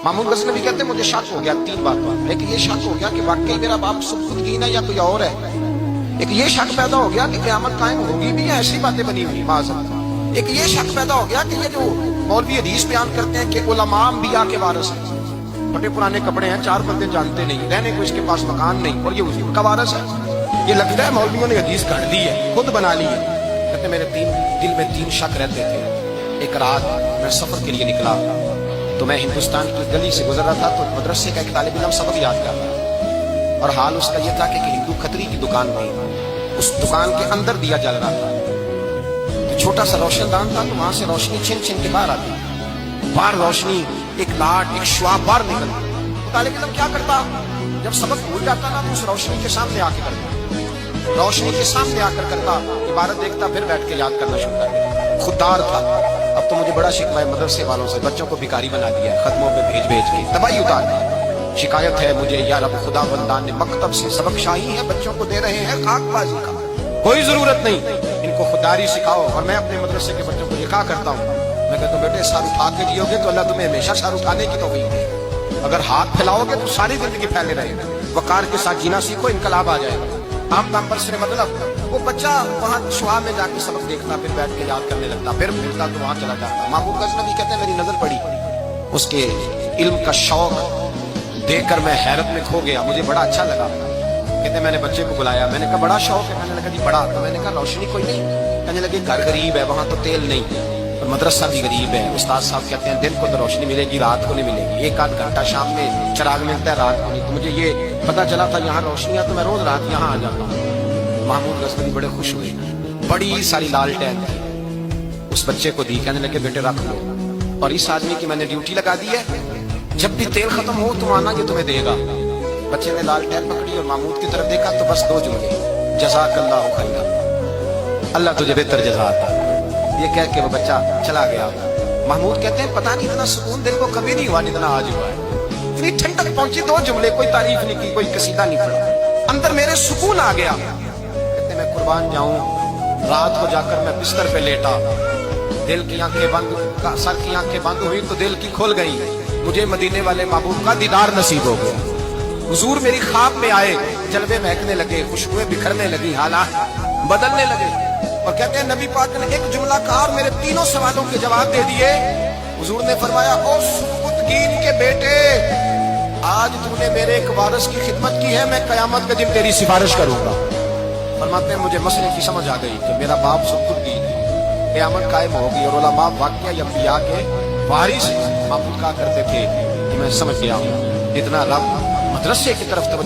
Mamud Ghaznavi कहते हैं मुझे शक हो गया 3 बातों में। एक ये शक हो गया कि वाकई मेरा बाप सुबुद्दीन है या कोई और है। एक ये शक पैदा हो गया कि क़यामत कायम होगी भी या ऐसी बातें बनी हुई माज़अल्लाह। एक ये शक पैदा हो गया कि ये जो मौलवी हदीस बयान करते हैं कि उलमा अंबिया के वारिस हैं, बड़े पुराने कपड़े हैं, 4 बंदे जानते नहीं, रहने को इसके पास मकान नहीं और ये हुजूर का वारिस है। ये लगता है मौलवियों ने हदीस काट दी है, खुद बना ली है। कहते मेरे दिल में 3 शक रहते थे। एक रात मैं सफर के लिए निकला तो मैं हिंदुस्तान की गली से गुजर रहा था तो मदरसे का एक तालिब इल्म सबक याद कर रहा था और हाल उसका यह था कि हिंदू खतरी की दुकान थी, उस दुकान के अंदर दिया जल रहा था। तो छोटा सा रोशनदान था तो वहां से रोशनी छिन छिन के बाहर आती, बाहर रोशनी एक लाट एक श्वाप बाहर निकलती। तो तालिब इल्म क्या करता, जब सबक भूल जाता ना तो उस रोशनी के सामने आके करता, रोशनी के सामने आकर करता, इबारत देखता, फिर बैठ के याद करना शुरू कर देता। खुददार था। अब तो मुझे बड़ा शिकवा है मदरसे वालों से, बच्चों को भिखारी बना दिया है, खत्मों पे भेज भेज के तबाही उतार दी। शिकायत है मुझे या रब खुदा बंदान ने मकतब से सबक शाही है बच्चों को दे रहे हैं खाकबाजी का, कोई जरूरत नहीं, इनको खुदारी सिखाओ। और मैं अपने मदरसे के बच्चों को ये कहा करता हूँ, मैं कहता हूँ बेटे सर उठा के जियोगे तो अल्लाह तुम्हें हमेशा सर उठाने की तौफीक दे, अगर हाथ फैलाओगे तो सारी जिंदगी फैले रहेगा। वकार के साथ जीना सीखो, इनकलाब आ जाएगा। आम नाम पर से मतलब वो बच्चा वहां शुआ में जाके सबक देखता, फिर बैठ के याद करने लगता, फिर फिरता तो वहां चला जाता। मामूद गज़नवी कहते हैं मेरी नजर पड़ी, उसके इल्म का शौक देखकर मैं हैरत में खो गया, मुझे बड़ा अच्छा लगा। कहते मैंने बच्चे को बुलाया, मैंने कहा बड़ा शौक है, मैंने कहा जी बड़ा, तो मैंने कहा रोशनी कोई नहीं, कहने लगे घर गरीब है, वहां तो तेल नहीं और मदरसा भी गरीब है। उस्ताद साहब कहते हैं दिन को तो रोशनी मिलेगी, रात को नहीं मिलेगी, 1 आध घंटा शाम में चिराग मिलता है, रात को नहीं। तो मुझे ये पता चला था यहाँ रोशनी है तो मैं रोज रात यहाँ आ जाता हूँ। मामूद गज़नवी बड़े खुश हुए, बड़ी सारी लालटेन थी, उस बच्चे को दी, कहने लगे बेटे रख लो, और इस आदमी की मैंने ड्यूटी लगा दी है, जब भी तेल खत्म हो तुम आना, ये तुम्हें देगा। बच्चे ने लालटेन पकड़ी और मामूद की तरफ देखा तो बस 2 जुमले, जज़ाकल्लाहु खैरा, अल्लाह तुझे बेहतर जज़ा अता करे। ये कह के वो बच्चा चला गया। महमूद कहते हैं पता नहीं इतना सुकून दिल को कभी नहीं हुआ जितना आज हुआ है। इतनी ठंडक पहुंची, 2 जुमले, कोई तारीफ नहीं की, कोई कसीदा नहीं पढ़ा, अंदर मेरे सुकून आ गया। कहते मैं कुर्बान जाऊं, रात को जाकर मैं बिस्तर पे लेटा, दिल की आंखें बंद, सर की आंखें बंद हुई तो दिल की खुल गई, मुझे मदीने वाले महबूब का दीदार नसीब हो गया। हुजूर मेरी ख्वाब में आए, जलवे महकने लगे, खुशबुएं बिखरने लगी, हालात बदलने लगे। और कहते हैं नबी पाक ने एक जुमला कहा और मेरे 3 सवालों के जवाब दे दिए। हुजूर ने फरमाया ओ सुबुद्दीन के बेटे, आज तूने मेरे एक वारिस की खिदमत की है, मैं कयामत के दिन तेरी सिफारिश करूंगा। फरमाते हैं मुझे मसले की समझ आ गई कि मेरा बाप सुबुद्दीन है, कयामत कायम होगी और उलमा वाक़या अंबिया के वारिस मामूल कहा करते थे कि मैं समझ गया हूँ। इतना रब मदरसे की तरफ तवज्जो